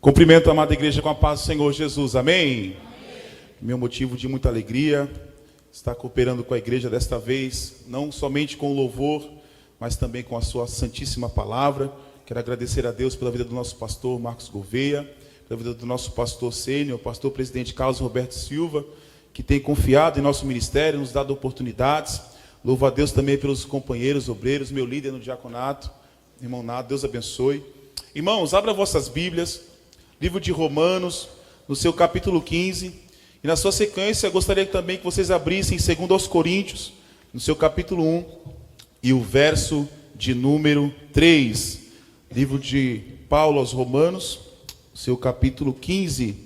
Cumprimento a amada igreja com a paz do Senhor Jesus, amém? Meu motivo de muita alegria, estar cooperando com a igreja desta vez, não somente com o louvor, mas também com a sua santíssima palavra. Quero agradecer a Deus pela vida do nosso pastor Marcos Gouveia, pela vida do nosso pastor sênior, pastor presidente Carlos Roberto Silva, que tem confiado em nosso ministério, nos dado oportunidades. Louvo a Deus também pelos companheiros, obreiros, meu líder no diaconato, irmão Nado, Deus abençoe. Irmãos, abra vossas Bíblias, livro de Romanos, no seu capítulo 15, e na sua sequência, eu gostaria também que vocês abrissem 2 aos Coríntios, no seu capítulo 1, e o verso de número 3, livro de Paulo aos Romanos, seu capítulo 15,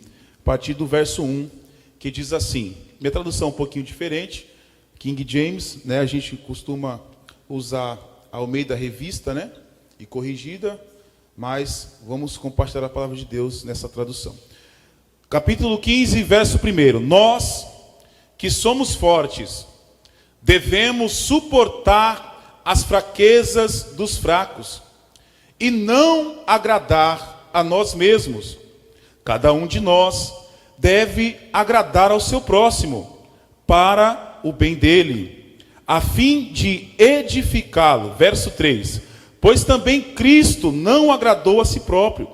a partir do verso 1, que diz assim, minha tradução é um pouquinho diferente, King James, né, a gente costuma usar a Almeida Revista, né, e corrigida, mas vamos compartilhar a palavra de Deus nessa tradução. Capítulo 15, verso 1. Nós, que somos fortes, devemos suportar as fraquezas dos fracos e não agradar a nós mesmos. Cada um de nós deve agradar ao seu próximo, para o bem dele, a fim de edificá-lo. Verso 3. Pois também Cristo não agradou a si próprio,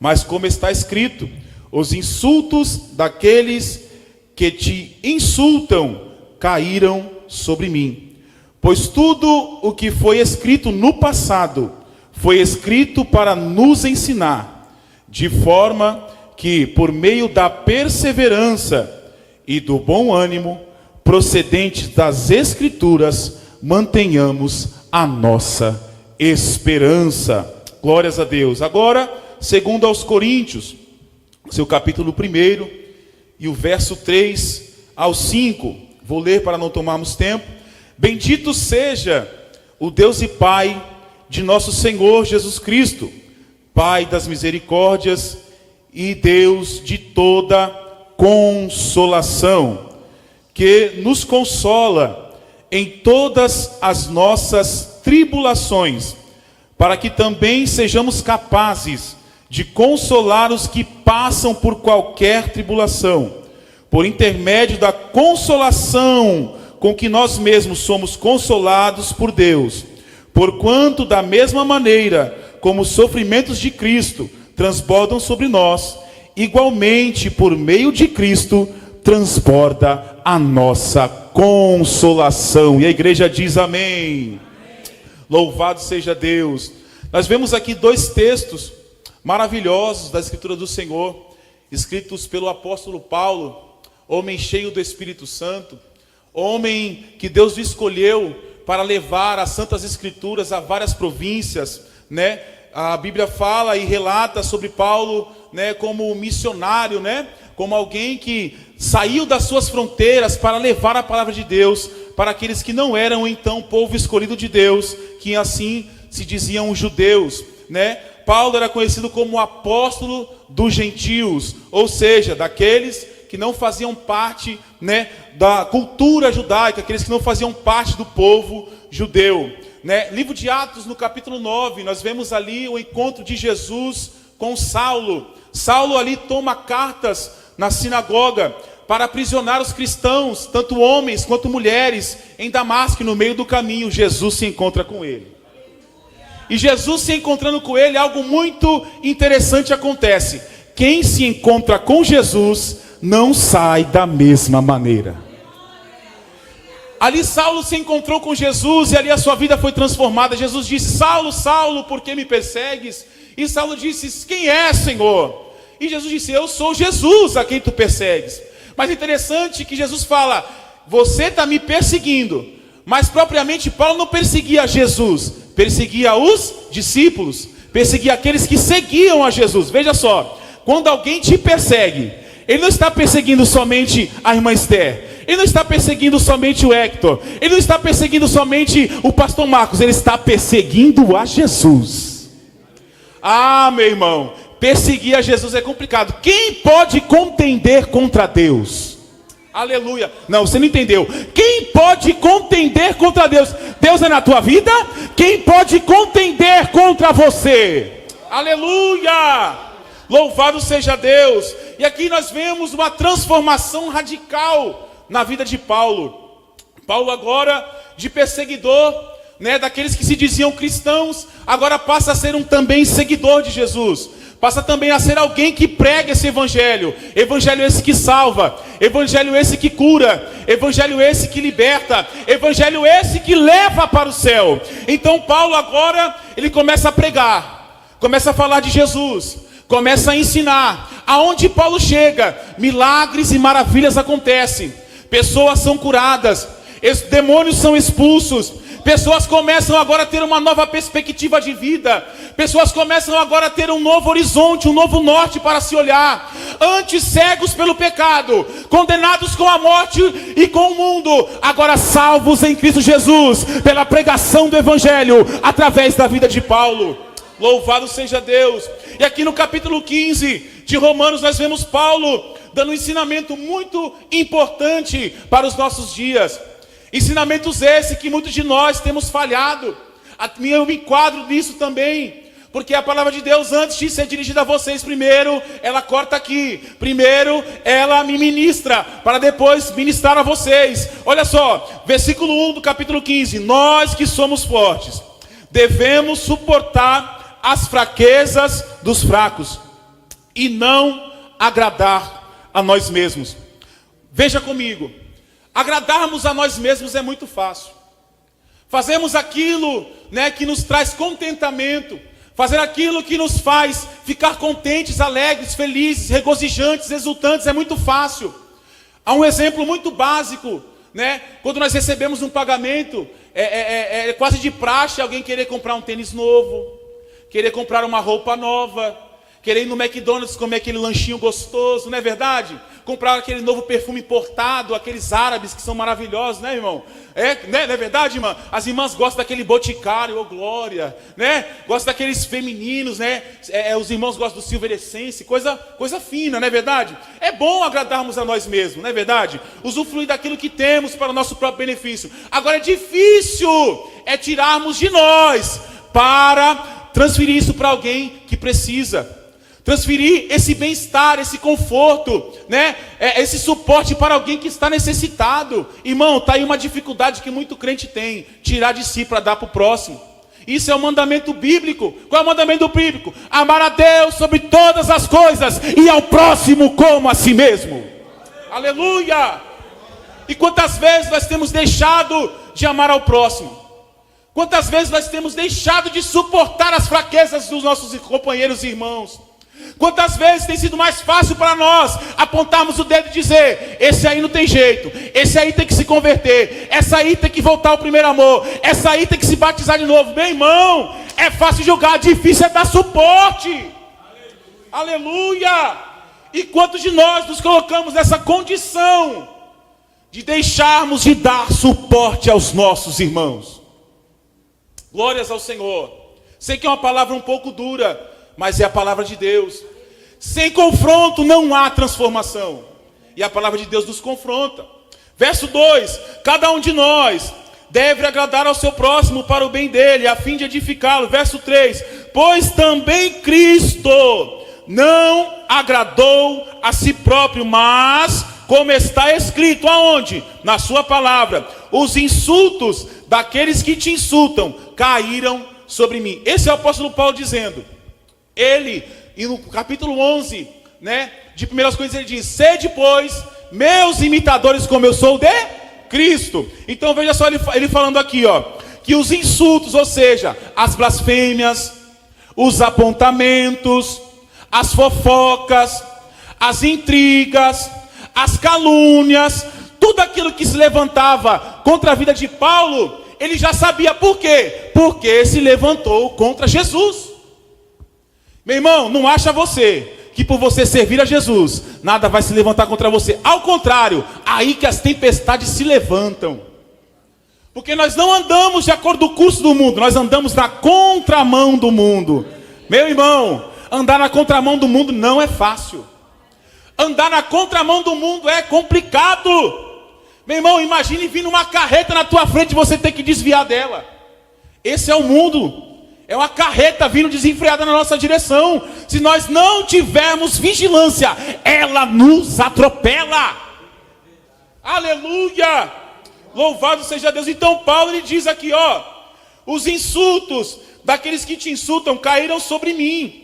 mas como está escrito, os insultos daqueles que te insultam caíram sobre mim. Pois tudo o que foi escrito no passado, foi escrito para nos ensinar, de forma que, por meio da perseverança e do bom ânimo, procedentes das Escrituras, mantenhamos a nossa esperança. Glórias a Deus. Agora, 2 aos Coríntios, seu capítulo 1, e o verso 3 ao 5. Vou ler para não tomarmos tempo. Bendito seja o Deus e Pai de nosso Senhor Jesus Cristo, Pai das misericórdias e Deus de toda consolação, que nos consola em todas as nossas tribulações, para que também sejamos capazes de consolar os que passam por qualquer tribulação, por intermédio da consolação com que nós mesmos somos consolados por Deus. Porquanto, da mesma maneira como os sofrimentos de Cristo transbordam sobre nós, igualmente, por meio de Cristo, transborda a nossa consolação. E a igreja diz amém. Louvado seja Deus. Nós vemos aqui 2 textos maravilhosos da Escritura do Senhor, escritos pelo apóstolo Paulo, homem cheio do Espírito Santo, homem que Deus escolheu para levar as Santas Escrituras a várias províncias, né? A Bíblia fala e relata sobre Paulo, né, como missionário, né? Como alguém que saiu das suas fronteiras para levar a palavra de Deus para aqueles que não eram então povo escolhido de Deus, que assim se diziam os judeus, né? Paulo era conhecido como apóstolo dos gentios, ou seja, daqueles que não faziam parte, né, da cultura judaica, aqueles que não faziam parte do povo judeu, né? Livro de Atos, no capítulo 9, nós vemos ali o encontro de Jesus com Saulo. Saulo ali toma cartas na sinagoga para aprisionar os cristãos, tanto homens quanto mulheres, em Damasco. No meio do caminho, Jesus se encontra com ele. E Jesus se encontrando com ele, algo muito interessante acontece. Quem se encontra com Jesus não sai da mesma maneira. Ali Saulo se encontrou com Jesus e ali a sua vida foi transformada. Jesus disse: Saulo, Saulo, por que me persegues? E Saulo disse: quem é, Senhor? E Jesus disse: eu sou Jesus a quem tu persegues. Mas interessante que Jesus fala: você está me perseguindo. Mas propriamente Paulo não perseguia Jesus, perseguia os discípulos, perseguia aqueles que seguiam a Jesus. Veja só, quando alguém te persegue, ele não está perseguindo somente a irmã Esther, ele não está perseguindo somente o Hector, ele não está perseguindo somente o pastor Marcos, ele está perseguindo a Jesus. Ah, meu irmão, perseguir a Jesus é complicado. Quem pode contender contra Deus? Aleluia. Não, você não entendeu. Quem pode contender contra Deus? Deus é na tua vida? Quem pode contender contra você? Aleluia. Louvado seja Deus. E aqui nós vemos uma transformação radical na vida de Paulo. Paulo agora, de perseguidor, daqueles que se diziam cristãos, agora passa a ser também seguidor de Jesus. Passa também a ser alguém que prega esse evangelho. Evangelho esse que salva. Evangelho esse que cura. Evangelho esse que liberta. Evangelho esse que leva para o céu. Então Paulo agora, ele começa a pregar. Começa a falar de Jesus. Começa a ensinar. Aonde Paulo chega, milagres e maravilhas acontecem. Pessoas são curadas. Demônios são expulsos. Pessoas começam agora a ter uma nova perspectiva de vida. Pessoas começam agora a ter um novo horizonte, um novo norte para se olhar. Antes cegos pelo pecado, condenados com a morte e com o mundo, agora salvos em Cristo Jesus, pela pregação do Evangelho, através da vida de Paulo. Louvado seja Deus. E aqui no capítulo 15 de Romanos nós vemos Paulo dando um ensinamento muito importante para os nossos dias. Ensinamentos esse que muitos de nós temos falhado. Eu me enquadro nisso também, porque a palavra de Deus, antes de ser dirigida a vocês, primeiro ela corta aqui, primeiro ela me ministra, para depois ministrar a vocês. Olha só, versículo 1 do capítulo 15. Nós que somos fortes, devemos suportar as fraquezas dos fracos, e não agradar a nós mesmos. Veja comigo. Agradarmos a nós mesmos é muito fácil. Fazemos aquilo, que nos traz contentamento. Fazer aquilo que nos faz ficar contentes, alegres, felizes, regozijantes, exultantes é muito fácil. Há um exemplo muito básico, quando nós recebemos um pagamento, é quase de praxe alguém querer comprar um tênis novo, querer comprar uma roupa nova, querer ir no McDonald's comer aquele lanchinho gostoso, não é verdade? Comprar aquele novo perfume importado, aqueles árabes que são maravilhosos, irmão? Não é verdade, irmã? As irmãs gostam daquele boticário, glória, Gostam daqueles femininos, os irmãos gostam do Silver Essence, coisa fina, não é verdade? É bom agradarmos a nós mesmos, não é verdade? Usufruir daquilo que temos para o nosso próprio benefício. Agora é difícil tirarmos de nós para transferir isso para alguém que precisa. Transferir esse bem-estar, esse conforto, esse suporte para alguém que está necessitado. Irmão, está aí uma dificuldade que muito crente tem. Tirar de si para dar para o próximo. Isso é o mandamento bíblico. Qual é o mandamento bíblico? Amar a Deus sobre todas as coisas e ao próximo como a si mesmo. Aleluia! E quantas vezes nós temos deixado de amar ao próximo? Quantas vezes nós temos deixado de suportar as fraquezas dos nossos companheiros e irmãos? Quantas vezes tem sido mais fácil para nós apontarmos o dedo e dizer: esse aí não tem jeito, esse aí tem que se converter, essa aí tem que voltar ao primeiro amor, essa aí tem que se batizar de novo. Meu irmão, é fácil julgar, difícil é dar suporte. Aleluia! E quantos de nós nos colocamos nessa condição de deixarmos de dar suporte aos nossos irmãos? Glórias ao Senhor. Sei que é uma palavra um pouco dura, mas é a palavra de Deus. Sem confronto não há transformação. E a palavra de Deus nos confronta. Verso 2. Cada um de nós deve agradar ao seu próximo para o bem dele, a fim de edificá-lo. Verso 3. Pois também Cristo não agradou a si próprio, mas, como está escrito, aonde? Na sua palavra. Os insultos daqueles que te insultam caíram sobre mim. Esse é o apóstolo Paulo dizendo. Ele, e no capítulo 11, de 1 Coríntios, ele diz: sede, pois, meus imitadores, como eu sou de Cristo. Então veja só ele falando aqui, que os insultos, ou seja, as blasfêmias, os apontamentos, as fofocas, as intrigas, as calúnias, tudo aquilo que se levantava contra a vida de Paulo, ele já sabia. Por quê? Porque se levantou contra Jesus. Meu irmão, não acha você que por você servir a Jesus, nada vai se levantar contra você. Ao contrário, aí que as tempestades se levantam. Porque nós não andamos de acordo com o curso do mundo, nós andamos na contramão do mundo. Meu irmão, andar na contramão do mundo não é fácil. Andar na contramão do mundo é complicado. Meu irmão, imagine vir uma carreta na tua frente e você ter que desviar dela. Esse é o mundo. É uma carreta vindo desenfreada na nossa direção. Se nós não tivermos vigilância, ela nos atropela. Aleluia! Louvado seja Deus. Então Paulo ele diz aqui, ó, os insultos daqueles que te insultam caíram sobre mim.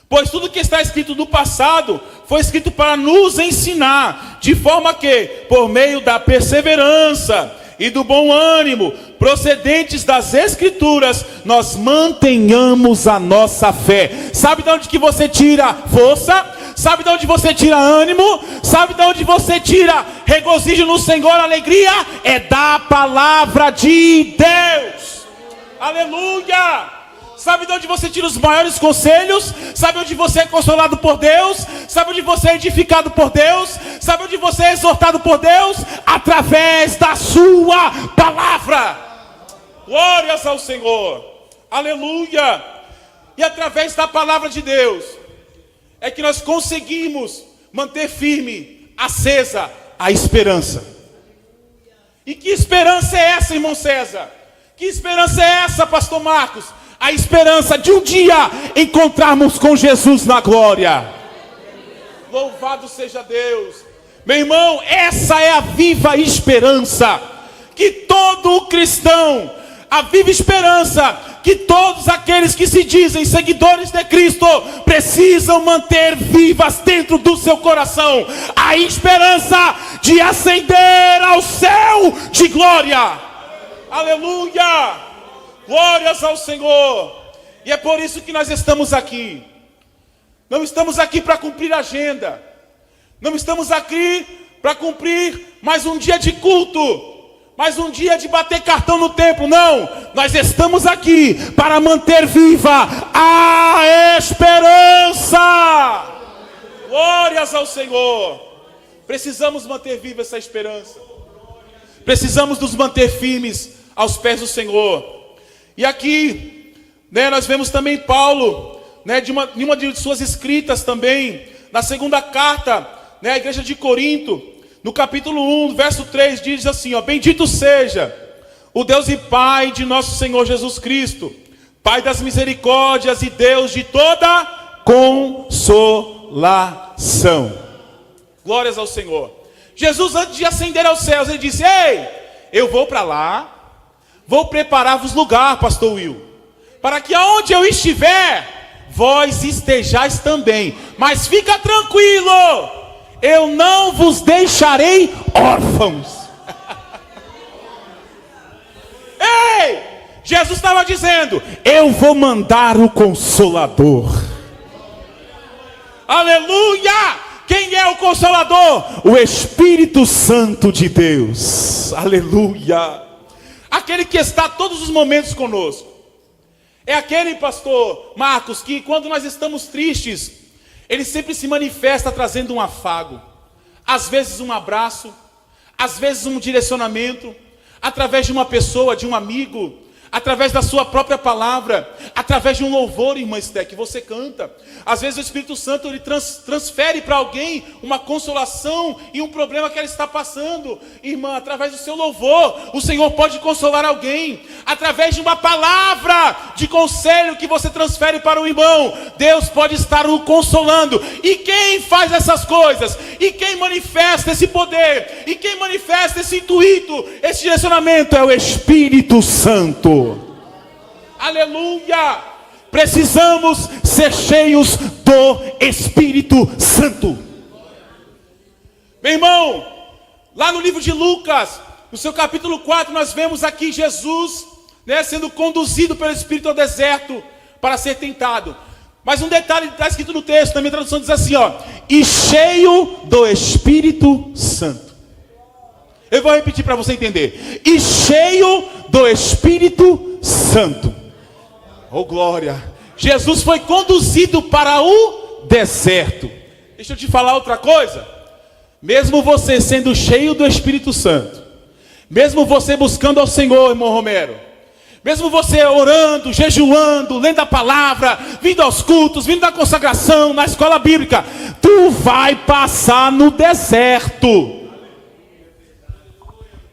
Pois tudo que está escrito do passado foi escrito para nos ensinar, de forma que, por meio da perseverança e do bom ânimo, procedentes das Escrituras, nós mantenhamos a nossa fé. Sabe de onde que você tira força? Sabe de onde você tira ânimo? Sabe de onde você tira regozijo no Senhor, alegria? É da palavra de Deus. Aleluia! Sabe de onde você tira os maiores conselhos? Sabe onde você é consolado por Deus? Sabe onde você é edificado por Deus? Sabe onde você é exortado por Deus? Através da sua palavra. Glórias ao Senhor. Aleluia. E através da palavra de Deus é que nós conseguimos manter firme, acesa a esperança. E que esperança é essa, irmão César? Que esperança é essa, pastor Marcos? A esperança de um dia encontrarmos com Jesus na glória. Louvado seja Deus. Meu irmão, essa é a viva esperança que todo cristão, a viva esperança que todos aqueles que se dizem seguidores de Cristo precisam manter vivas dentro do seu coração. A esperança de ascender ao céu de glória. Aleluia! Glórias ao Senhor. E é por isso que nós estamos aqui. Não estamos aqui para cumprir agenda. Não estamos aqui para cumprir mais um dia de culto, mais um dia de bater cartão no templo. Não, nós estamos aqui para manter viva a esperança. Glórias ao Senhor. Precisamos manter viva essa esperança. Precisamos nos manter firmes aos pés do Senhor. E aqui, né, nós vemos também Paulo, né, de uma de suas escritas também, na segunda carta, né, à igreja de Corinto, no capítulo 1, verso 3, diz assim, ó: bendito seja o Deus e Pai de nosso Senhor Jesus Cristo, Pai das misericórdias e Deus de toda consolação. Glórias ao Senhor. Jesus, antes de ascender aos céus, ele disse: ei, eu vou para lá, vou preparar-vos lugar, pastor Will, para que aonde eu estiver, vós estejais também. Mas fica tranquilo, eu não vos deixarei órfãos. Ei, Jesus estava dizendo: eu vou mandar o Consolador. Aleluia! Quem é o Consolador? O Espírito Santo de Deus. Aleluia! Aquele que está todos os momentos conosco. É aquele, pastor Marcos, que quando nós estamos tristes, ele sempre se manifesta trazendo um afago. Às vezes um abraço, às vezes um direcionamento, através de uma pessoa, de um amigo, através da sua própria palavra, através de um louvor, irmã Esté, que você canta. Às vezes o Espírito Santo ele transfere para alguém uma consolação em um problema que ela está passando. Irmã, através do seu louvor, o Senhor pode consolar alguém. Através de uma palavra de conselho que você transfere para o irmão, Deus pode estar o consolando. E quem faz essas coisas? E quem manifesta esse poder? E quem manifesta esse intuito, esse direcionamento? É o Espírito Santo. Aleluia! Precisamos ser cheios do Espírito Santo. Meu irmão, lá no livro de Lucas, no seu capítulo 4, nós vemos aqui Jesus, né, sendo conduzido pelo Espírito ao deserto para ser tentado. Mas um detalhe está escrito no texto, na minha tradução diz assim, ó: e cheio do Espírito Santo. Eu vou repetir para você entender. E cheio do Espírito Santo. Oh glória. Jesus foi conduzido para o deserto. Deixa eu te falar outra coisa. Mesmo você sendo cheio do Espírito Santo, mesmo você buscando ao Senhor, irmão Romero, mesmo você orando, jejuando, lendo a palavra, vindo aos cultos, vindo à consagração, na escola bíblica, tu vai passar no deserto.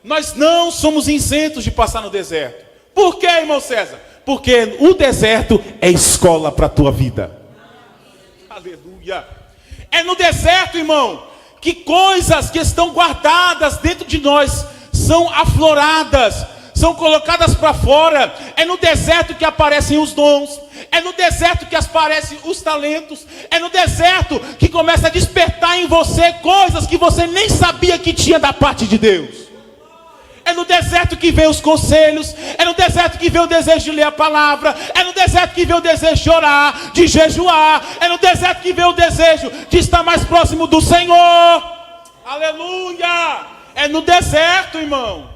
Nós não somos isentos de passar no deserto. Por quê, irmão César? Porque o deserto é escola para a tua vida. Aleluia. É no deserto, irmão, que coisas que estão guardadas dentro de nós são afloradas, são colocadas para fora. É no deserto que aparecem os dons. É no deserto que aparecem os talentos. É no deserto que começa a despertar em você coisas que você nem sabia que tinha da parte de Deus. É no deserto que vem os conselhos. É no deserto que vem o desejo de ler a palavra. É no deserto que vem o desejo de orar, de jejuar. É no deserto que vem o desejo de estar mais próximo do Senhor. Aleluia! É no deserto, irmão.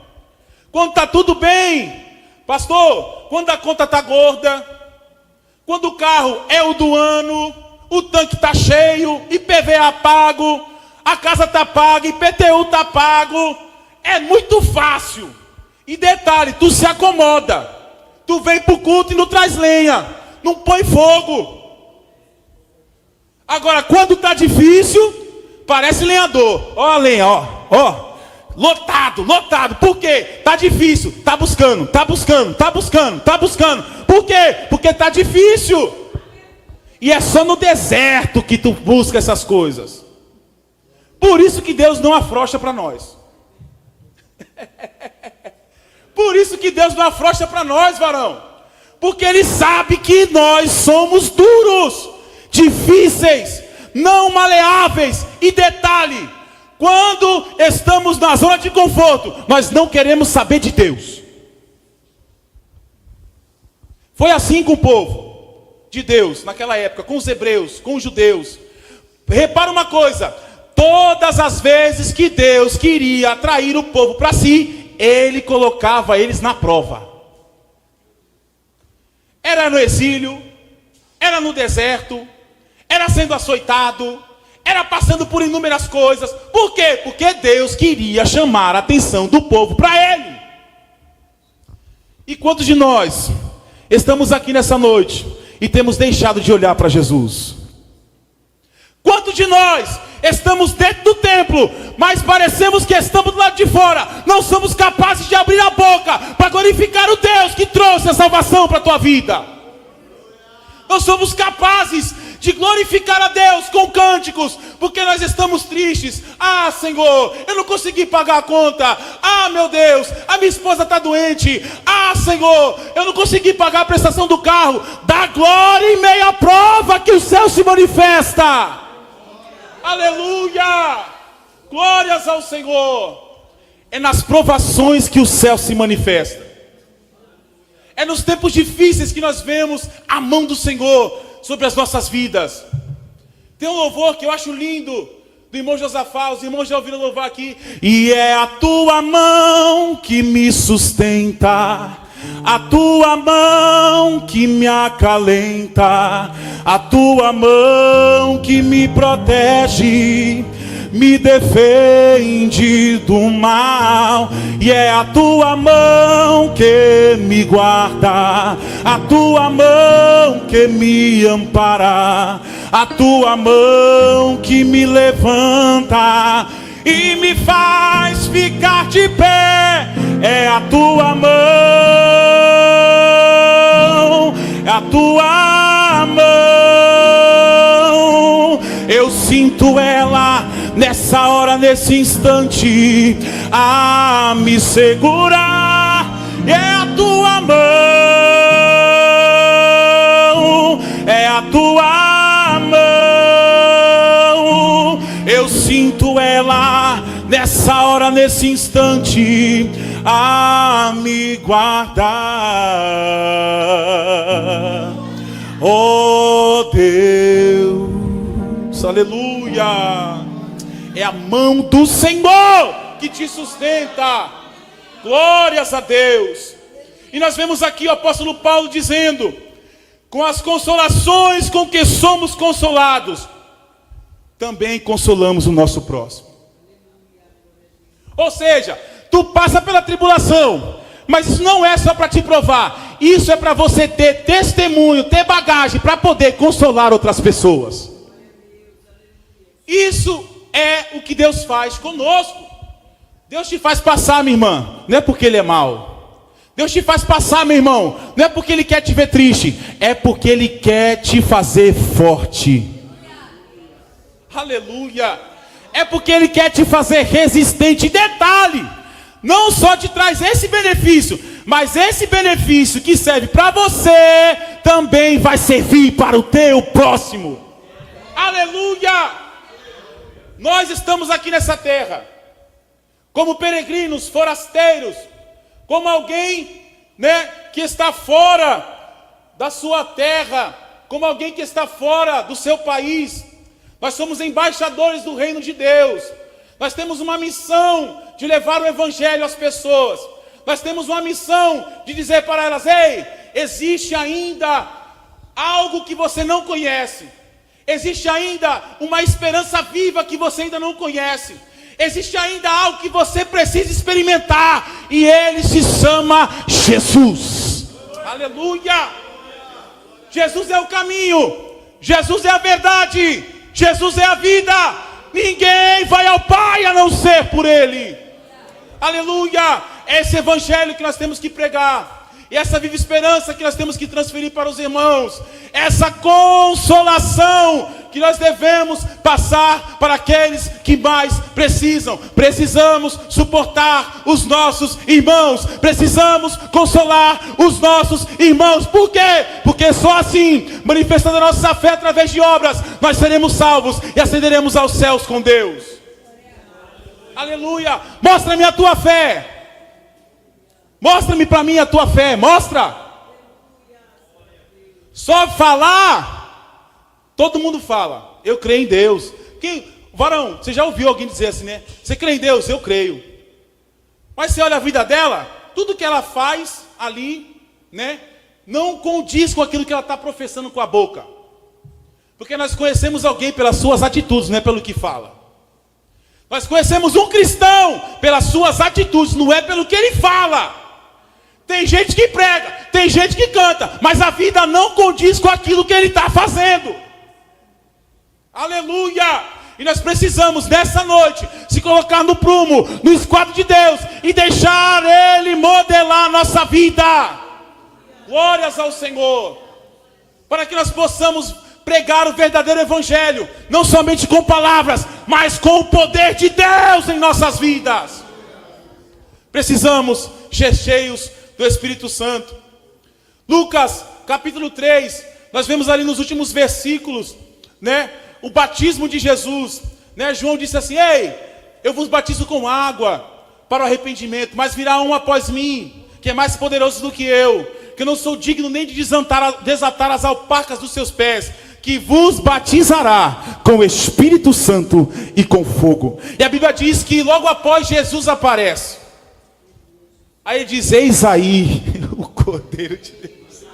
Quando está tudo bem, pastor, quando a conta está gorda, quando o carro é o do ano, o tanque está cheio, IPVA pago, a casa está paga, IPTU está pago, é muito fácil. E detalhe, tu se acomoda, tu vem para o culto e não traz lenha, não põe fogo. Agora, quando está difícil, parece lenhador. Ó a lenha, ó. Lotado. Por quê? Tá difícil. Tá buscando. Por quê? Porque tá difícil. E é só no deserto que tu busca essas coisas. Por isso que Deus não afrouxa para nós. Por isso que Deus não afrouxa para nós, varão. Porque Ele sabe que nós somos duros, difíceis, não maleáveis. E detalhe, quando estamos na zona de conforto, nós não queremos saber de Deus. Foi assim com o povo de Deus, naquela época, com os hebreus, com os judeus. Repara uma coisa, todas as vezes que Deus queria atrair o povo para si, Ele colocava eles na prova. Era no exílio, era no deserto, era sendo açoitado, era passando por inúmeras coisas. Por quê? Porque Deus queria chamar a atenção do povo para Ele. E quantos de nós estamos aqui nessa noite e temos deixado de olhar para Jesus? Quantos de nós estamos dentro do templo, mas parecemos que estamos do lado de fora? Não somos capazes de abrir a boca para glorificar o Deus que trouxe a salvação para a tua vida. Não somos capazes de glorificar a Deus com cânticos, porque nós estamos tristes. Ah, Senhor, eu não consegui pagar a conta. Ah, meu Deus, a minha esposa está doente. Ah, Senhor, eu não consegui pagar a prestação do carro. Dá glória em meio à prova que o céu se manifesta. Aleluia! Glórias ao Senhor. É nas provações que o céu se manifesta. É nos tempos difíceis que nós vemos a mão do Senhor sobre as nossas vidas. Tem um louvor que eu acho lindo, do irmão Josafá, os irmãos já ouviram louvar aqui. E é a tua mão que me sustenta, a tua mão que me acalenta, a tua mão que me protege, me defende do mal. E é a tua mão que me guarda, a tua mão que me ampara, a tua mão que me levanta e me faz ficar de pé. É a tua mão, é a tua mão. Eu sinto ela nessa hora, nesse instante, a me segurar. É a tua mão, é a tua mão. Eu sinto ela nessa hora, nesse instante, a me guardar. Oh Deus, aleluia. É a mão do Senhor que te sustenta. Glórias a Deus. E nós vemos aqui o apóstolo Paulo dizendo: com as consolações com que somos consolados, também consolamos o nosso próximo. Ou seja, tu passa pela tribulação, mas isso não é só para te provar. Isso é para você ter testemunho, ter bagagem para poder consolar outras pessoas. Isso é o que Deus faz conosco. Deus te faz passar, minha irmã, não é porque Ele é mau. Deus te faz passar, meu irmão, não é porque Ele quer te ver triste, é porque Ele quer te fazer forte. Aleluia. É porque Ele quer te fazer resistente. Detalhe, não só te traz esse benefício, mas esse benefício que serve para você, também vai servir para o teu próximo. Aleluia. Nós estamos aqui nessa terra como peregrinos, forasteiros, como alguém, que está fora da sua terra, como alguém que está fora do seu país. Nós somos embaixadores do reino de Deus. Nós temos uma missão de levar o evangelho às pessoas. Nós temos uma missão de dizer para elas: ei, existe ainda algo que você não conhece. Existe ainda uma esperança viva que você ainda não conhece. Existe ainda algo que você precisa experimentar, e Ele se chama Jesus. Aleluia. Jesus é o caminho, Jesus é a verdade, Jesus é a vida. Ninguém vai ao Pai a não ser por Ele. Aleluia. É esse evangelho que nós temos que pregar. E essa viva esperança que nós temos que transferir para os irmãos. Essa consolação que nós devemos passar para aqueles que mais precisam. Precisamos suportar os nossos irmãos. Precisamos consolar os nossos irmãos. Por quê? Porque só assim, manifestando a nossa fé através de obras, nós seremos salvos e ascenderemos aos céus com Deus. Aleluia. Mostra-me a tua fé. Mostra-me para mim a tua fé. Mostra. Só falar, todo mundo fala. Eu creio em Deus. Varão, você já ouviu alguém dizer assim, né? Você crê em Deus? Eu creio. Mas você olha a vida dela, tudo que ela faz ali, não condiz com aquilo que ela está professando com a boca. Porque nós conhecemos alguém pelas suas atitudes, não é pelo que fala. Nós conhecemos um cristão pelas suas atitudes, não é pelo que ele fala. Tem gente que prega, tem gente que canta, mas a vida não condiz com aquilo que ele está fazendo. Aleluia! E nós precisamos, nessa noite, se colocar no prumo, no esquadro de Deus, e deixar Ele modelar a nossa vida. Glórias ao Senhor. Para que nós possamos pregar o verdadeiro evangelho, não somente com palavras, mas com o poder de Deus em nossas vidas. Precisamos ser cheios do Espírito Santo. Lucas capítulo 3, nós vemos ali nos últimos versículos, o batismo de Jesus, João disse assim: ei, eu vos batizo com água para o arrependimento, mas virá um após mim, que é mais poderoso do que eu não sou digno nem de desatar as alpacas dos seus pés, que vos batizará com o Espírito Santo e com fogo. E a Bíblia diz que logo após Jesus aparece. Aí ele diz: eis aí o Cordeiro de Deus.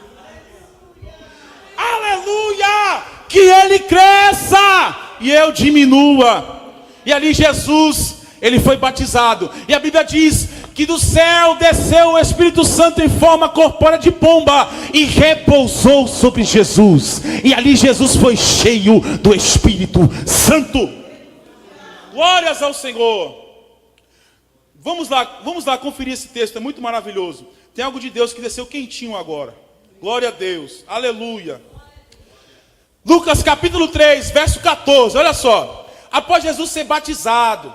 Aleluia! Que ele cresça e eu diminua. E ali Jesus, ele foi batizado. E a Bíblia diz que do céu desceu o Espírito Santo em forma corpórea de pomba e repousou sobre Jesus. E ali Jesus foi cheio do Espírito Santo. Glórias ao Senhor. Vamos lá conferir esse texto, é muito maravilhoso. Tem algo de Deus que desceu quentinho agora. Glória a Deus, aleluia. Lucas capítulo 3, verso 14, olha só. Após Jesus ser batizado,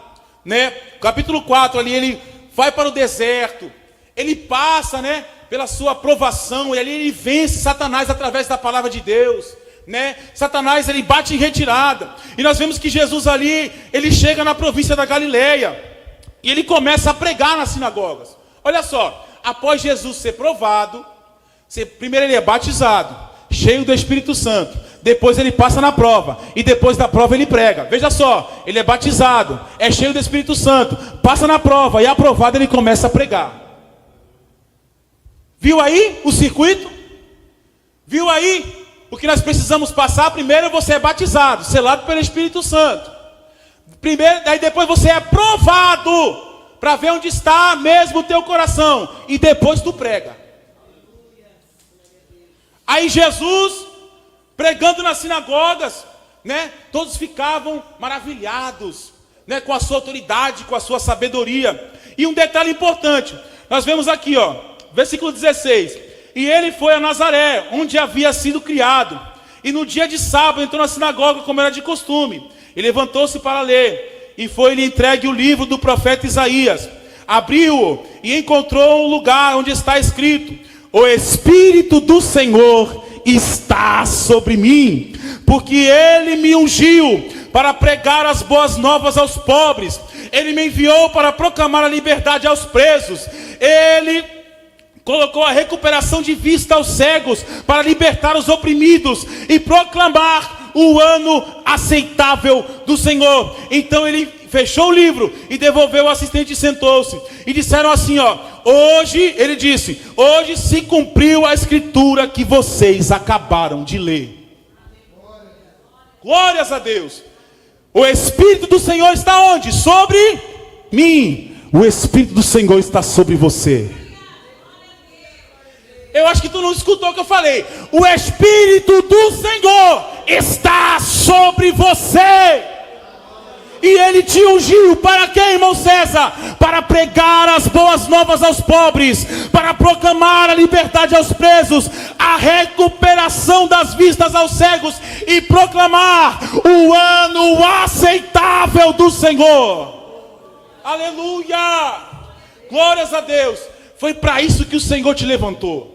capítulo 4 ali, ele vai para o deserto. Ele passa, pela sua provação, e ali ele vence Satanás através da palavra de Deus. Satanás, ele bate em retirada. E nós vemos que Jesus ali, ele chega na província da Galileia. E ele começa a pregar nas sinagogas. Olha só, após Jesus ser provado, primeiro ele é batizado, cheio do Espírito Santo. Depois ele passa na prova. E depois da prova ele prega. Veja só, ele é batizado, é cheio do Espírito Santo, passa na prova, e aprovado ele começa a pregar. Viu aí o circuito? Viu aí o que nós precisamos passar? Primeiro você é batizado, selado pelo Espírito Santo. Daí depois você é provado para ver onde está mesmo o teu coração. E depois tu prega. Aí Jesus, pregando nas sinagogas, todos ficavam maravilhados, com a sua autoridade, com a sua sabedoria. E um detalhe importante, nós vemos aqui, versículo 16. E ele foi a Nazaré, onde havia sido criado. E no dia de sábado entrou na sinagoga, como era de costume. E levantou-se para ler. E foi-lhe entregue o livro do profeta Isaías. Abriu-o e encontrou um lugar onde está escrito: o Espírito do Senhor está sobre mim, porque ele me ungiu para pregar as boas novas aos pobres. Ele me enviou para proclamar a liberdade aos presos. Ele colocou a recuperação de vista aos cegos, para libertar os oprimidos e proclamar o ano aceitável do Senhor. Então ele fechou o livro e devolveu o assistente e sentou-se. E disseram assim, hoje, ele disse, hoje se cumpriu a escritura que vocês acabaram de ler. Glórias a Deus. O Espírito do Senhor está onde? Sobre mim. O Espírito do Senhor está sobre você. Eu acho que tu não escutou o que eu falei. O Espírito do Senhor está sobre você. E ele te ungiu para quê, irmão César? Para pregar as boas novas aos pobres, para proclamar a liberdade aos presos, a recuperação das vistas aos cegos e proclamar o ano aceitável do Senhor. Aleluia! Glórias a Deus. Foi para isso que o Senhor te levantou.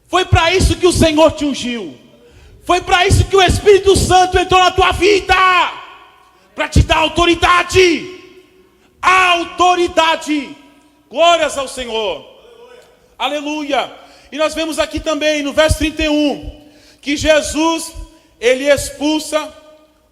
Foi para isso que o Senhor te ungiu. Foi para isso que o Espírito Santo entrou na tua vida. Para te dar autoridade. Autoridade. Glórias ao Senhor. Aleluia. E nós vemos aqui também no verso 31. Que Jesus, ele expulsa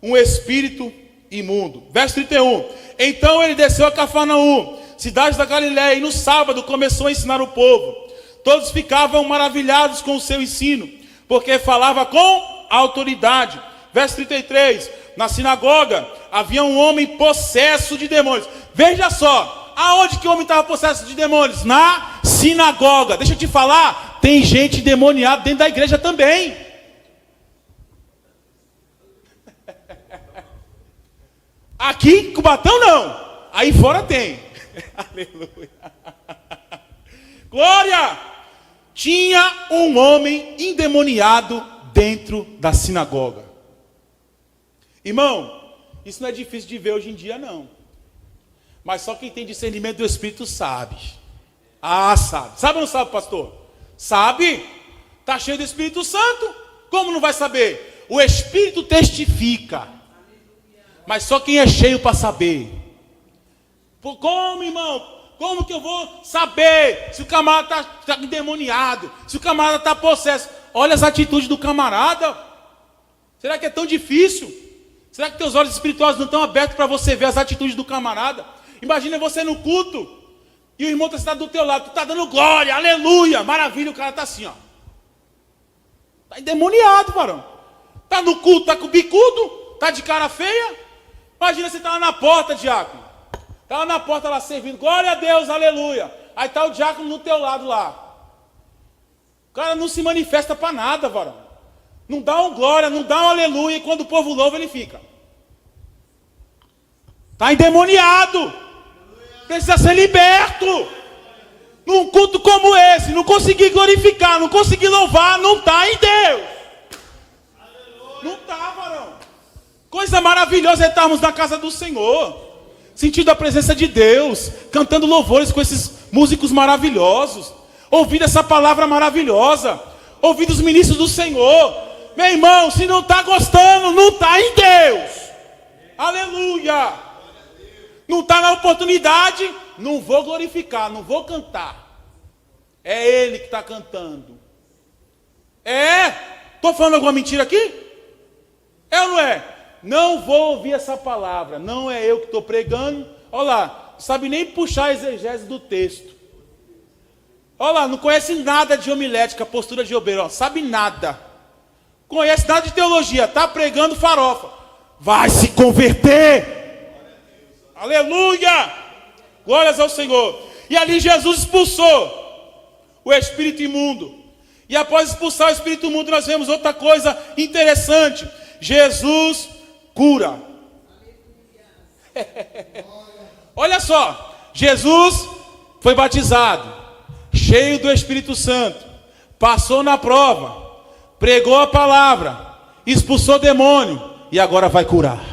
um espírito imundo. Verso 31. Então ele desceu a Cafarnaum, cidade da Galiléia. E no sábado começou a ensinar o povo. Todos ficavam maravilhados com o seu ensino, porque falava com autoridade. Verso 33. Na sinagoga havia um homem possesso de demônios. Veja só, aonde que o homem estava possesso de demônios? Na sinagoga. Deixa eu te falar, tem gente endemoniada dentro da igreja também. Aqui em Cubatão não, aí fora tem. Aleluia. Glória! Tinha um homem endemoniado dentro da sinagoga. Irmão, isso não é difícil de ver hoje em dia, não. Mas só quem tem discernimento do Espírito sabe. Ah, sabe. Sabe ou não sabe, pastor? Sabe? Está cheio do Espírito Santo. Como não vai saber? O Espírito testifica. Mas só quem é cheio para saber. Como, irmão? Como que eu vou saber se o camarada está endemoniado? Se o camarada está possesso? Olha as atitudes do camarada. Será que é tão difícil? Será que teus olhos espirituais não estão abertos para você ver as atitudes do camarada? Imagina você no culto e o irmão está sentado do teu lado. Tu está dando glória, aleluia, maravilha. O cara está assim, Está endemoniado, varão. Está no culto, está com bicudo, está de cara feia. Imagina você está lá na porta, diácono. Está lá na porta lá servindo, glória a Deus, aleluia. Aí está o diácono no teu lado lá. O cara não se manifesta para nada, varão. Não dá um glória, não dá um aleluia. E quando o povo louva, ele fica. Está endemoniado. Precisa ser liberto. Num culto como esse, não conseguir glorificar, não conseguir louvar, não está em Deus. Não está, varão. Coisa maravilhosa é estarmos na casa do Senhor. Sentindo a presença de Deus, cantando louvores com esses músicos maravilhosos, ouvindo essa palavra maravilhosa, ouvindo os ministros do Senhor. Meu irmão, se não está gostando, não está em Deus. Aleluia. Não está na oportunidade, não vou glorificar, não vou cantar. É Ele que está cantando. Estou falando alguma mentira aqui? É ou não é? Não vou ouvir essa palavra, não é eu que estou pregando. Olha lá, não sabe nem puxar a exegese do texto. Olha lá, não conhece nada de homilética, postura de obreiro, sabe nada. Conhece nada de teologia, está pregando farofa. Vai se converter. Aleluia! Glórias ao Senhor. E ali Jesus expulsou o espírito imundo. E após expulsar o espírito imundo, nós vemos outra coisa interessante. Jesus cura. Olha só, Jesus foi batizado, cheio do Espírito Santo, passou na prova, pregou a palavra, expulsou demônio e agora vai curar.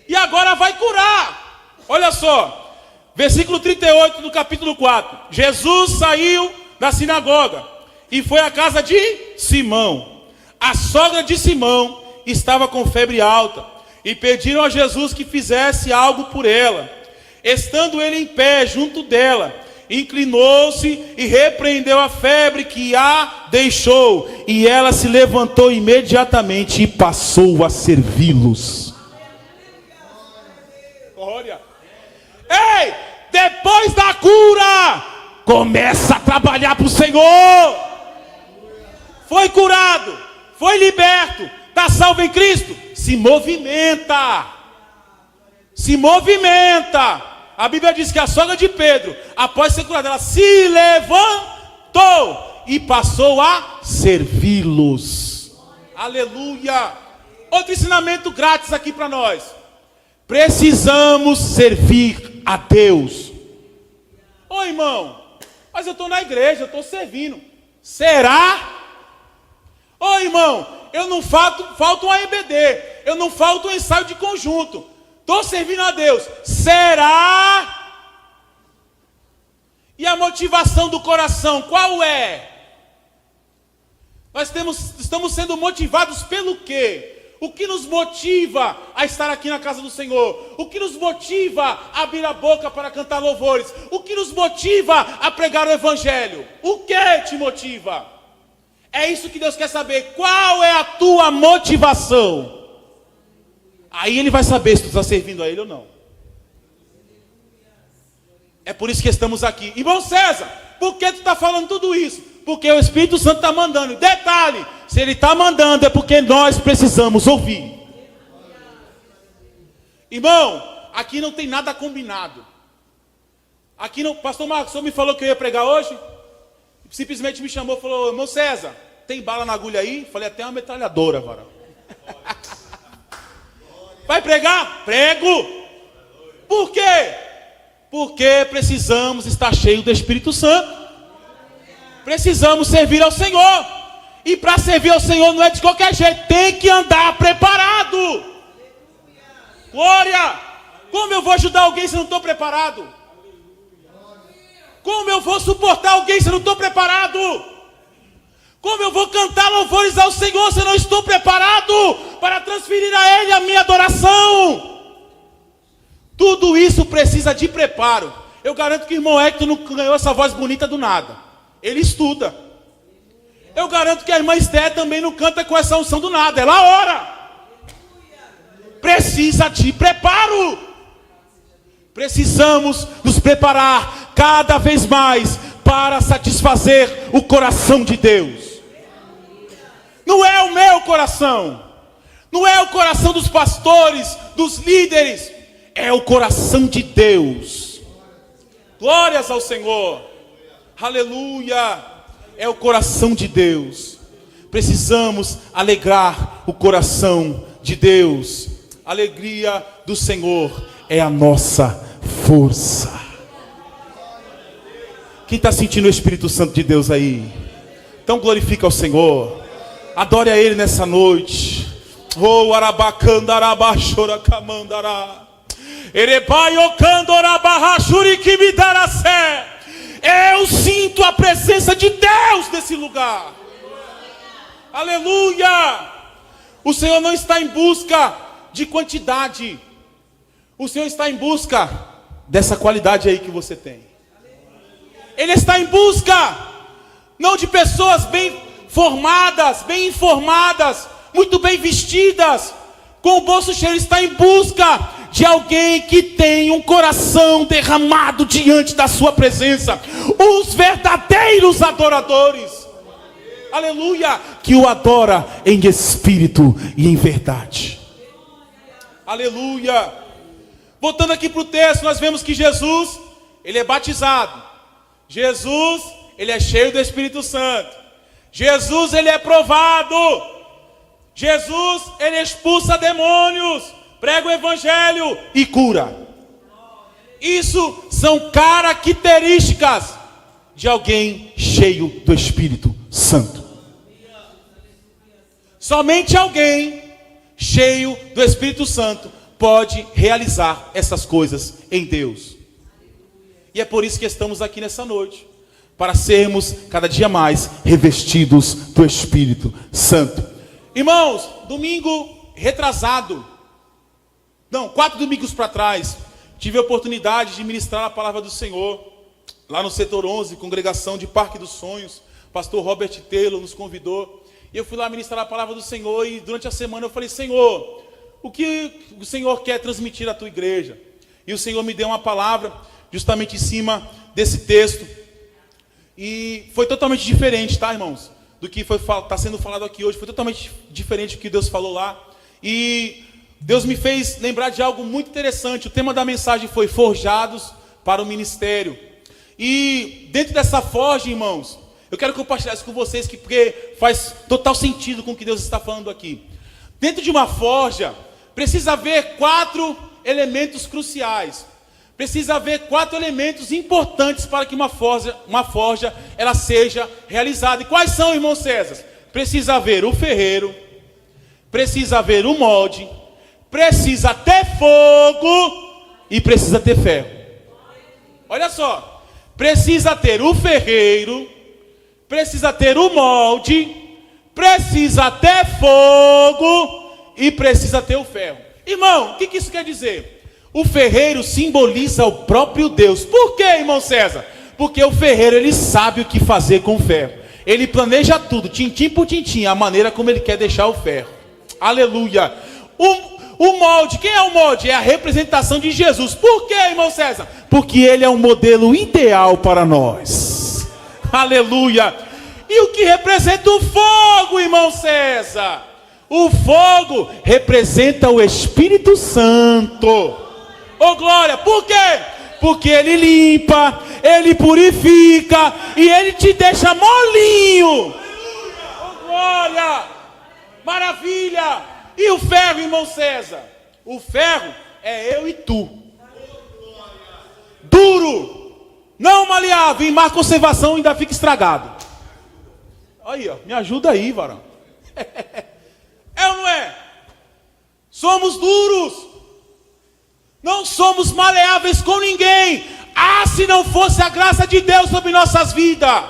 E agora vai curar. Olha só, versículo 38 do capítulo 4. Jesus saiu da sinagoga e foi à casa de Simão. A sogra de Simão estava com febre alta e pediram a Jesus que fizesse algo por ela. Estando ele em pé junto dela, inclinou-se e repreendeu a febre que a deixou, e ela se levantou imediatamente e passou a servi-los. Olha, ei, depois da cura, começa a trabalhar para o Senhor. Foi curado, foi liberto, está salvo em Cristo, se movimenta. Se movimenta. A Bíblia diz que a sogra de Pedro, após ser curada, ela se levantou e passou a servi-los. Aleluia. Outro ensinamento grátis aqui para nós. Precisamos servir a Deus. Ô irmão, mas eu estou na igreja, eu estou servindo. Será? Ô irmão, eu não falta um EBD, eu não falta um ensaio de conjunto. Estou servindo a Deus. Será? E a motivação do coração, qual é? Nós estamos sendo motivados pelo quê? O que nos motiva a estar aqui na casa do Senhor? O que nos motiva a abrir a boca para cantar louvores? O que nos motiva a pregar o Evangelho? O que te motiva? É isso que Deus quer saber. Qual é a tua motivação? Aí Ele vai saber se tu está servindo a Ele ou não. É por isso que estamos aqui. Irmão César, por que tu está falando tudo isso? Porque o Espírito Santo está mandando. Detalhe, se Ele está mandando é porque nós precisamos ouvir. Irmão, aqui não tem nada combinado. Aqui não, pastor Marcos, o senhor me falou que eu ia pregar hoje? Simplesmente me chamou e falou, irmão César, tem bala na agulha aí? Falei, até uma metralhadora agora. Vai pregar? Prego. Por quê? Porque precisamos estar cheios do Espírito Santo. Precisamos servir ao Senhor. E para servir ao Senhor não é de qualquer jeito. Tem que andar preparado. Glória. Como eu vou ajudar alguém se eu não estou preparado? Como eu vou suportar alguém se eu não estou preparado? Como eu vou cantar louvores ao Senhor se eu não estou preparado para transferir a Ele a minha adoração? Tudo isso precisa de preparo. Eu garanto que o irmão Hector não ganhou essa voz bonita do nada. Ele estuda. Eu garanto que a irmã Esther também não canta com essa unção do nada. Ela ora. Precisa de preparo. Precisamos nos preparar cada vez mais para satisfazer o coração de Deus. Não é o meu coração, não é o coração dos pastores, dos líderes, é o coração de Deus. Glórias ao Senhor, aleluia, é o coração de Deus. Precisamos alegrar o coração de Deus. A alegria do Senhor é a nossa força. Quem está sentindo o Espírito Santo de Deus aí? Então glorifica ao Senhor. Adore a Ele nessa noite. Oh, arabacandarabachora camandará. Eu sinto a presença de Deus nesse lugar. Aleluia. O Senhor não está em busca de quantidade. O Senhor está em busca dessa qualidade aí que você tem. Ele está em busca não de pessoas bem formadas, bem informadas, muito bem vestidas, com o bolso cheio. Ele está em busca de alguém que tem um coração derramado diante da sua presença. Os verdadeiros adoradores. Aleluia. Que o adora em espírito e em verdade. Aleluia. Voltando aqui para o texto, nós vemos que Jesus, Ele é batizado. Jesus, Ele é cheio do Espírito Santo. Jesus, Ele é provado. Jesus, Ele expulsa demônios, prega o Evangelho e cura. Isso são características de alguém cheio do Espírito Santo. Somente alguém cheio do Espírito Santo pode realizar essas coisas em Deus. E é por isso que estamos aqui nessa noite, para sermos cada dia mais revestidos do Espírito Santo. Irmãos, domingo retrasado, 4 domingos para trás, tive a oportunidade de ministrar a palavra do Senhor, lá no setor 11, congregação de Parque dos Sonhos. Pastor Robert Taylor nos convidou, e eu fui lá ministrar a palavra do Senhor, e durante a semana eu falei: Senhor, o que o Senhor quer transmitir à tua igreja? E o Senhor me deu uma palavra, justamente em cima desse texto, e foi totalmente diferente, tá, irmãos? Do que está sendo falado aqui hoje, foi totalmente diferente do que Deus falou lá, e Deus me fez lembrar de algo muito interessante. O tema da mensagem foi Forjados para o Ministério. E dentro dessa forja, irmãos, eu quero compartilhar isso com vocês, porque faz total sentido com o que Deus está falando aqui. Dentro de uma forja, precisa haver 4 elementos cruciais. Precisa haver 4 elementos importantes para que uma forja ela seja realizada. E quais são, irmão César? Precisa haver o ferreiro, precisa haver o molde, precisa ter fogo e precisa ter ferro. Olha só, precisa ter o ferreiro, precisa ter o molde, precisa ter fogo e precisa ter o ferro. Irmão, o que isso quer dizer? O ferreiro simboliza o próprio Deus. Por quê, irmão César? Porque o ferreiro, ele sabe o que fazer com o ferro. Ele planeja tudo, tintim por tintim, a maneira como ele quer deixar o ferro. Aleluia. O molde, quem é o molde? É a representação de Jesus. Por quê, irmão César? Porque ele é um modelo ideal para nós. Aleluia. E o que representa o fogo, irmão César? O fogo representa o Espírito Santo. Oh glória, por quê? Porque ele limpa, ele purifica e ele te deixa molinho. Oh glória, maravilha. E o ferro, irmão César? O ferro é eu e tu. Duro, não maleável, em má conservação ainda fica estragado. Aí, ó, me ajuda aí, varão. É ou não é? Somos duros. Não somos maleáveis com ninguém. Se não fosse a graça de Deus sobre nossas vidas.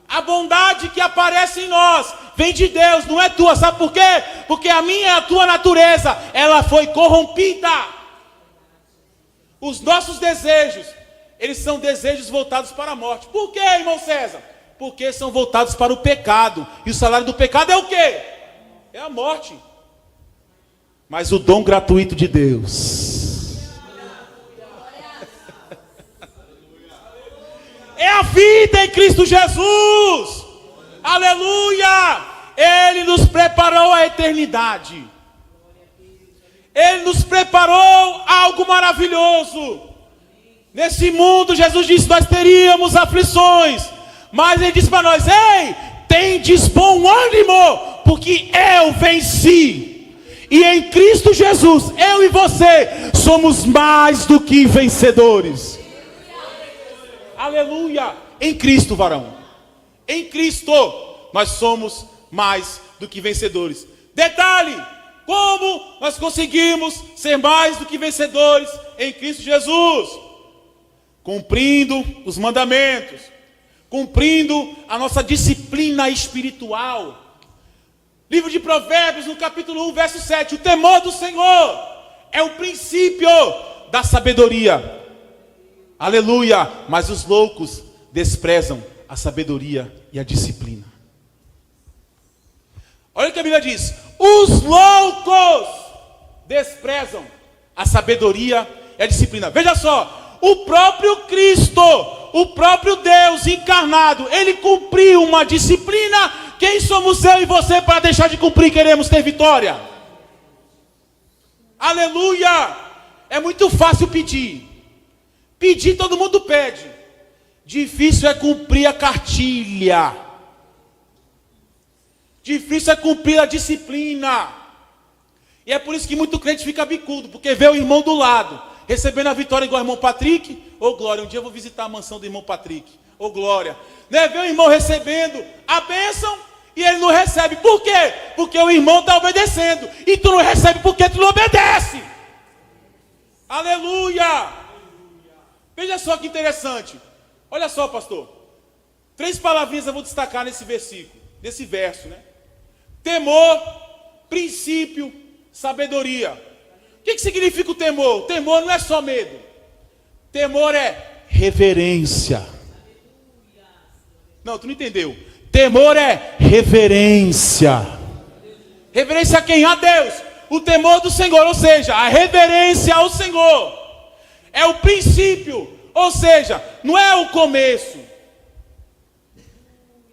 A bondade que aparece em nós vem de Deus, não é tua. Sabe por quê? Porque a minha e a tua natureza, ela foi corrompida. Os nossos desejos, eles são desejos voltados para a morte. Por quê, irmão César? Porque são voltados para o pecado. E o salário do pecado é o quê? É a morte. Mas o dom gratuito de Deus é a vida em Cristo Jesus. Aleluia. Ele nos preparou a eternidade. Ele nos preparou algo maravilhoso. Nesse mundo, Jesus disse, nós teríamos aflições, mas ele disse para nós: ei, tendes bom ânimo, porque eu venci. E em Cristo Jesus, eu e você somos mais do que vencedores. Aleluia. Em Cristo, varão. Em Cristo, nós somos mais do que vencedores. Detalhe, como nós conseguimos ser mais do que vencedores em Cristo Jesus? Cumprindo os mandamentos, cumprindo a nossa disciplina espiritual. Livro de Provérbios, no capítulo 1, verso 7. O temor do Senhor é o princípio da sabedoria. Aleluia. Mas os loucos desprezam a sabedoria e a disciplina. Olha o que a Bíblia diz: os loucos desprezam a sabedoria e a disciplina. Veja só, o próprio Cristo, o próprio Deus encarnado, ele cumpriu uma disciplina. Quem somos eu e você para deixar de cumprir? Queremos ter vitória. Aleluia. É muito fácil pedir. Pedir todo mundo pede. Difícil é cumprir a cartilha. Difícil é cumprir a disciplina. E é por isso que muito crente fica bicudo, porque vê o irmão do lado recebendo a vitória igual o irmão Patrick. Ô glória, um dia eu vou visitar a mansão do irmão Patrick. Ô glória, né? Ver o irmão recebendo a bênção e ele não recebe. Por quê? Porque o irmão está obedecendo. E tu não recebe porque tu não obedece. Aleluia! Veja só que interessante. Olha só, pastor. 3 palavrinhas eu vou destacar nesse versículo, nesse verso, né? Temor, princípio, sabedoria. O que significa o temor? O temor não é só medo. Temor é reverência. Não, tu não entendeu. Temor é reverência. Reverência a quem? A Deus. O temor do Senhor, ou seja, a reverência ao Senhor. É o princípio, ou seja, não é o começo.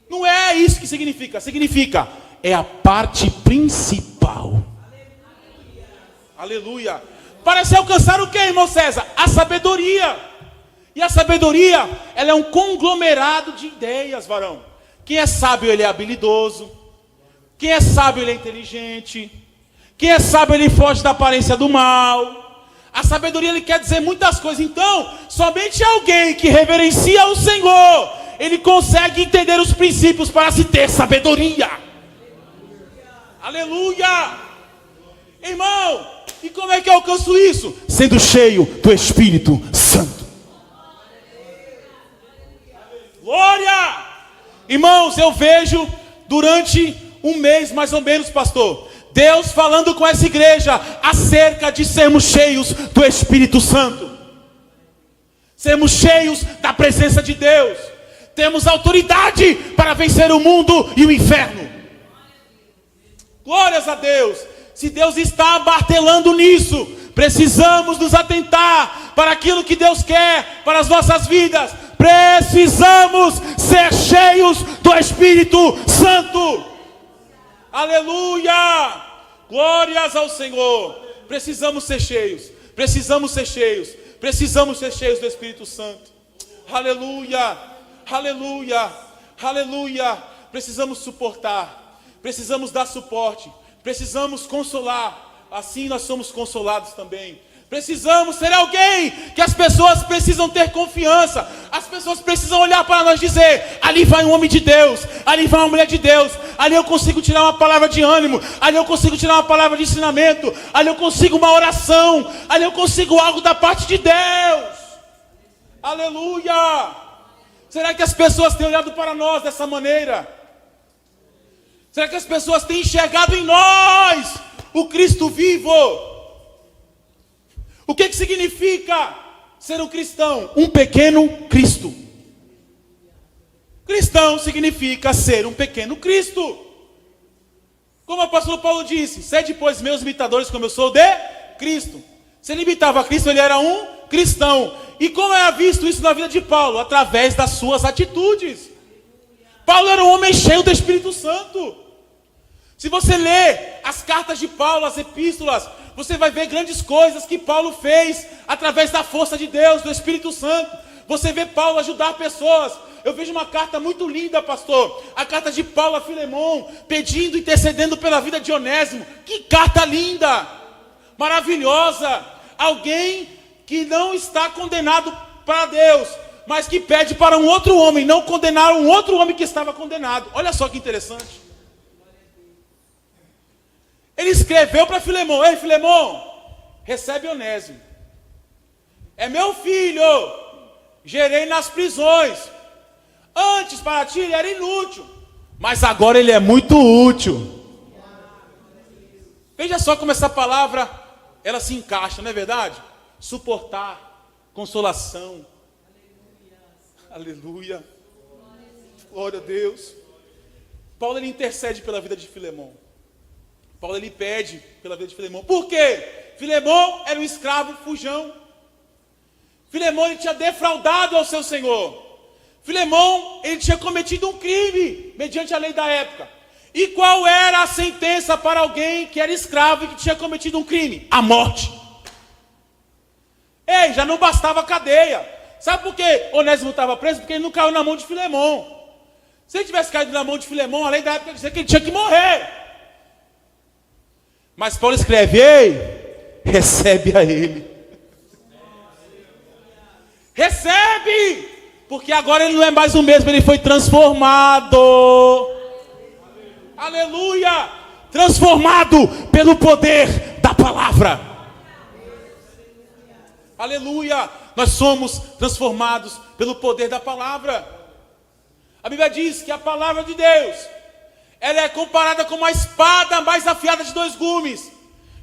Não é isso que significa. Significa, é a parte principal. Aleluia. Para se alcançar o que, irmão César? A sabedoria. E a sabedoria, ela é um conglomerado de ideias, varão. Quem é sábio, ele é habilidoso. Quem é sábio, ele é inteligente. Quem é sábio, ele foge da aparência do mal. A sabedoria, ele quer dizer muitas coisas. Então, somente alguém que reverencia o Senhor, ele consegue entender os princípios para se ter sabedoria. Aleluia. Irmão, e como é que eu alcanço isso? Sendo cheio do Espírito Santo. Glória! Irmãos, eu vejo durante um mês mais ou menos, pastor, Deus falando com essa igreja acerca de sermos cheios do Espírito Santo. Sermos cheios da presença de Deus. Temos autoridade para vencer o mundo e o inferno. Glórias a Deus. Se Deus está martelando nisso, precisamos nos atentar para aquilo que Deus quer para as nossas vidas. Precisamos ser cheios do Espírito Santo. Aleluia! Glórias ao Senhor. Precisamos ser cheios. Precisamos ser cheios. Precisamos ser cheios do Espírito Santo. Aleluia! Aleluia! Aleluia! Precisamos suportar. Precisamos dar suporte. Precisamos consolar. Assim nós somos consolados também. Precisamos ser alguém que as pessoas precisam ter confiança. As pessoas precisam olhar para nós e dizer: ali vai um homem de Deus, ali vai uma mulher de Deus, ali eu consigo tirar uma palavra de ânimo, ali eu consigo tirar uma palavra de ensinamento, ali eu consigo uma oração, ali eu consigo algo da parte de Deus. Aleluia! Será que as pessoas têm olhado para nós dessa maneira? Será que as pessoas têm enxergado em nós o Cristo vivo? O que significa ser um cristão? Um pequeno Cristo. Cristão significa ser um pequeno Cristo. Como o apóstolo Paulo disse: sede, pois, meus imitadores, como eu sou de Cristo. Se ele imitava Cristo, ele era um cristão. E como é visto isso na vida de Paulo? Através das suas atitudes. Paulo era um homem cheio do Espírito Santo. Se você ler as cartas de Paulo, as epístolas, você vai ver grandes coisas que Paulo fez através da força de Deus, do Espírito Santo. Você vê Paulo ajudar pessoas. Eu vejo uma carta muito linda, pastor. A carta de Paulo a Filemon, pedindo, intercedendo pela vida de Onésimo. Que carta linda, maravilhosa. Alguém que não está condenado para Deus, mas que pede para um outro homem não condenar um outro homem que estava condenado. Olha só que interessante. Ele escreveu para Filemon: ei, Filemon, recebe Onésimo. É meu filho, gerei nas prisões. Antes para ti ele era inútil, mas agora ele é muito útil. Veja só como essa palavra, ela se encaixa, não é verdade? Suportar, consolação. Aleluia. Glória a Deus. Paulo, ele intercede pela vida de Filemon. Paulo, ele pede pela vida de Filemon. Por quê? Filemon era um escravo fujão. Filemon, ele tinha defraudado ao seu senhor. Filemon, ele tinha cometido um crime mediante a lei da época. E qual era a sentença para alguém que era escravo e que tinha cometido um crime? A morte. Ei, já não bastava a cadeia. Sabe por que Onésimo estava preso? Porque ele não caiu na mão de Filemon. Se ele tivesse caído na mão de Filemon, a lei da época dizia que ele tinha que morrer. Mas Paulo escreve: ei, recebe a ele. Recebe! Porque agora ele não é mais o mesmo, ele foi transformado. Aleluia! Transformado pelo poder da palavra. Aleluia! Nós somos transformados pelo poder da palavra. A Bíblia diz que a palavra de Deus, ela é comparada com uma espada mais afiada de 2 gumes,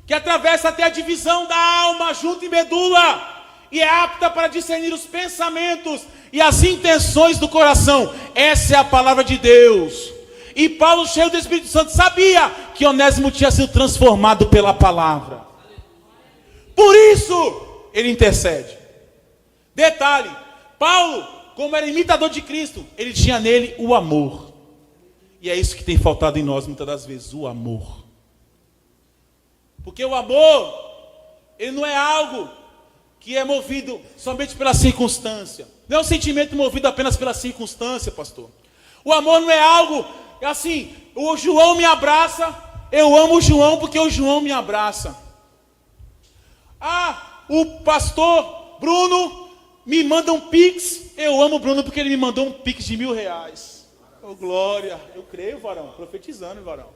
que atravessa até a divisão da alma, junta e medula, e é apta para discernir os pensamentos e as intenções do coração. Essa é a palavra de Deus. E Paulo, cheio do Espírito Santo, sabia que Onésimo tinha sido transformado pela palavra. Por isso, ele intercede. Detalhe, Paulo, como era imitador de Cristo, ele tinha nele o amor. E é isso que tem faltado em nós muitas das vezes, o amor. Porque o amor, ele não é algo que é movido somente pela circunstância. Não é um sentimento movido apenas pela circunstância, pastor. O amor não é algo assim, o João me abraça, eu amo o João porque o João me abraça. Ah, o pastor Bruno me manda um pix, eu amo o Bruno porque ele me mandou um pix de R$1.000. Oh, glória, eu creio, varão, profetizando, varão.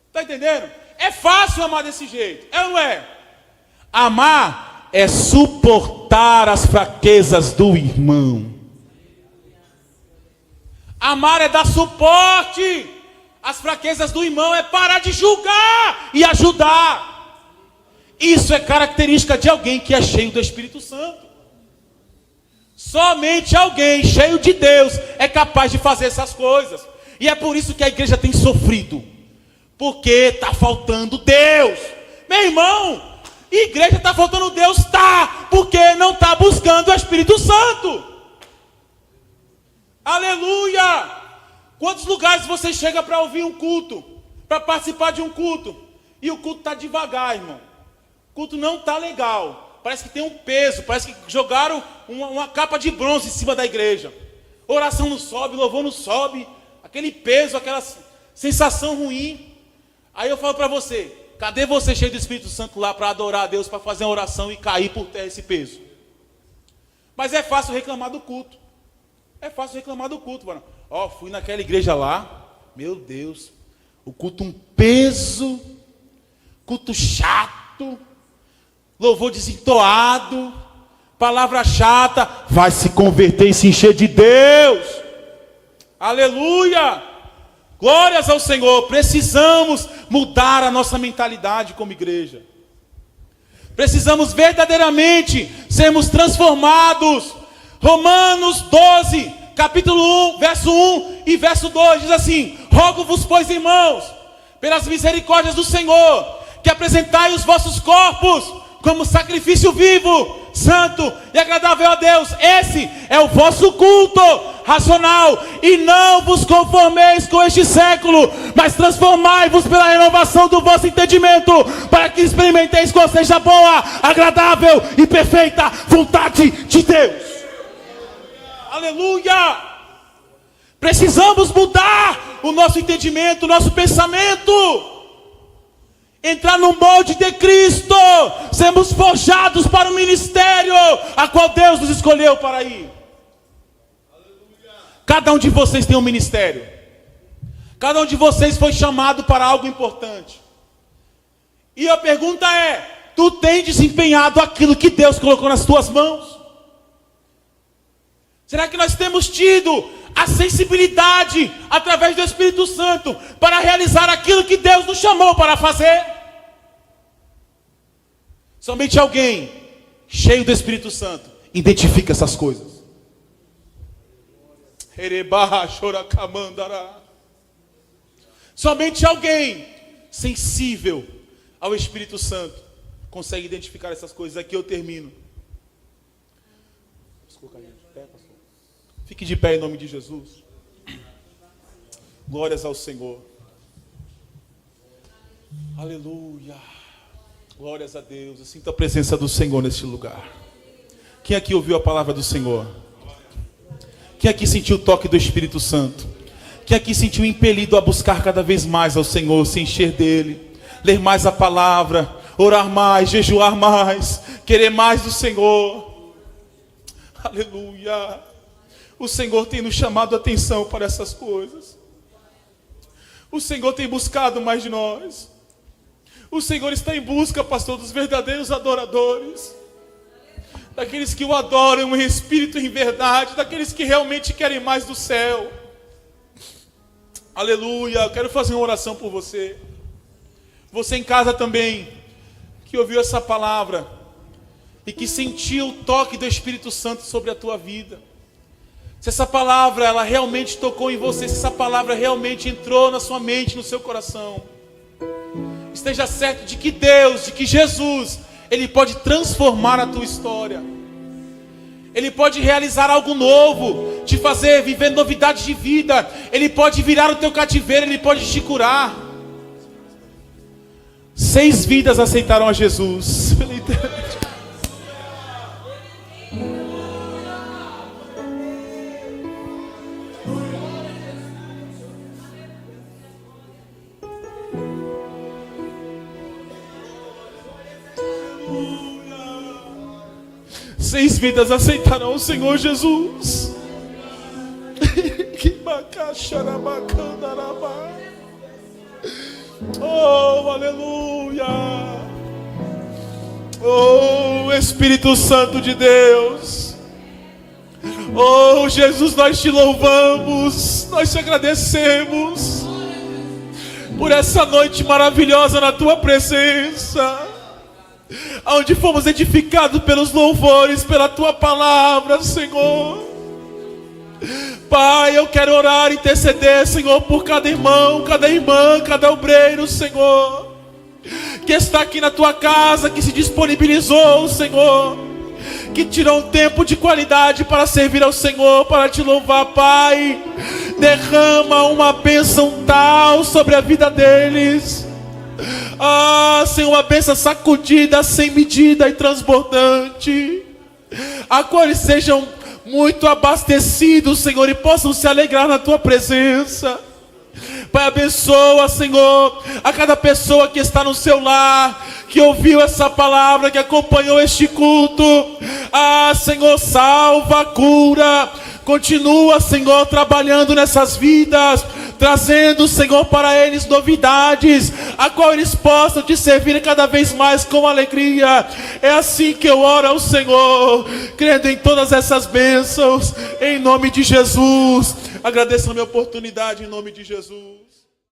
Está entendendo? É fácil amar desse jeito, é ou não é? Amar é suportar as fraquezas do irmão. Amar é dar suporte às fraquezas do irmão, é parar de julgar e ajudar. Isso é característica de alguém que é cheio do Espírito Santo. Somente alguém cheio de Deus é capaz de fazer essas coisas. E é por isso que a igreja tem sofrido. Porque está faltando Deus. Meu irmão, igreja está faltando Deus? Está, porque não está buscando o Espírito Santo. Aleluia! Quantos lugares você chega para ouvir um culto, para participar de um culto, e o culto está devagar, irmão. O culto não está legal. Parece que tem um peso, parece que jogaram uma capa de bronze em cima da igreja. Oração não sobe, louvor não sobe, aquele peso, aquela sensação ruim. Aí eu falo para você, cadê você cheio do Espírito Santo lá para adorar a Deus, para fazer uma oração e cair por terra esse peso? Mas é fácil reclamar do culto. É fácil reclamar do culto, mano. Ó, fui naquela igreja lá, meu Deus, o culto um peso, culto chato, louvor desentoado, palavra chata. Vai se converter e se encher de Deus. Aleluia! Glórias ao Senhor. Precisamos mudar a nossa mentalidade como igreja. Precisamos verdadeiramente sermos transformados. Romanos 12, capítulo 1, verso 1 e verso 2 diz assim: rogo-vos, pois, irmãos, pelas misericórdias do Senhor, que apresentai os vossos corpos como sacrifício vivo, santo e agradável a Deus. Esse é o vosso culto racional. E não vos conformeis com este século, mas transformai-vos pela renovação do vosso entendimento, para que experimenteis qual seja a boa, agradável e perfeita vontade de Deus. Aleluia! Precisamos mudar o nosso entendimento, o nosso pensamento. Entrar no molde de Cristo. Sermos forjados para o ministério a qual Deus nos escolheu para ir. Cada um de vocês tem um ministério. Cada um de vocês foi chamado para algo importante. E a pergunta é: tu tem desempenhado aquilo que Deus colocou nas tuas mãos? Será que nós temos tido a sensibilidade, através do Espírito Santo, para realizar aquilo que Deus nos chamou para fazer? Somente alguém cheio do Espírito Santo identifica essas coisas. Somente alguém sensível ao Espírito Santo consegue identificar essas coisas. Aqui eu termino. Fique de pé em nome de Jesus. Glórias ao Senhor. Aleluia. Glórias a Deus. Eu sinto a presença do Senhor neste lugar. Quem aqui ouviu a palavra do Senhor? Quem aqui sentiu o toque do Espírito Santo? Quem aqui sentiu impelido a buscar cada vez mais ao Senhor, se encher dele, ler mais a palavra, orar mais, jejuar mais, querer mais do Senhor? Aleluia. O Senhor tem nos chamado a atenção para essas coisas. O Senhor tem buscado mais de nós. O Senhor está em busca, pastor, dos verdadeiros adoradores. Daqueles que o adoram em espírito e em verdade. Daqueles que realmente querem mais do céu. Aleluia. Eu quero fazer uma oração por você. Você em casa também, que ouviu essa palavra e que sentiu o toque do Espírito Santo sobre a tua vida. Se essa palavra, ela realmente tocou em você, se essa palavra realmente entrou na sua mente, no seu coração, esteja certo de que Deus, de que Jesus, Ele pode transformar a tua história. Ele pode realizar algo novo, te fazer viver novidades de vida. Ele pode virar o teu cativeiro, Ele pode te curar. 6 vidas aceitaram a Jesus pela eternidade. Seis vidas aceitarão o Senhor Jesus. Oh, aleluia. Oh, Espírito Santo de Deus. Oh, Jesus, nós te louvamos, nós te agradecemos por essa noite maravilhosa na tua presença, onde fomos edificados pelos louvores, pela tua palavra, Senhor. Pai, eu quero orar e interceder, Senhor, por cada irmão, cada irmã, cada obreiro, Senhor, que está aqui na tua casa, que se disponibilizou, Senhor, que tirou um tempo de qualidade para servir ao Senhor, para te louvar. Pai, derrama uma bênção tal sobre a vida deles. Ah, Senhor, uma bênção sacudida, sem medida e transbordante, a qual eles sejam muito abastecidos, Senhor, e possam se alegrar na tua presença. Pai, abençoa, Senhor, a cada pessoa que está no seu lar, que ouviu essa palavra, que acompanhou este culto. Ah, Senhor, salva, cura. Continua, Senhor, trabalhando nessas vidas, trazendo, Senhor, para eles novidades, a qual eles possam te servir cada vez mais com alegria. É assim que eu oro ao Senhor, crendo em todas essas bênçãos, em nome de Jesus. Agradeço a minha oportunidade, em nome de Jesus.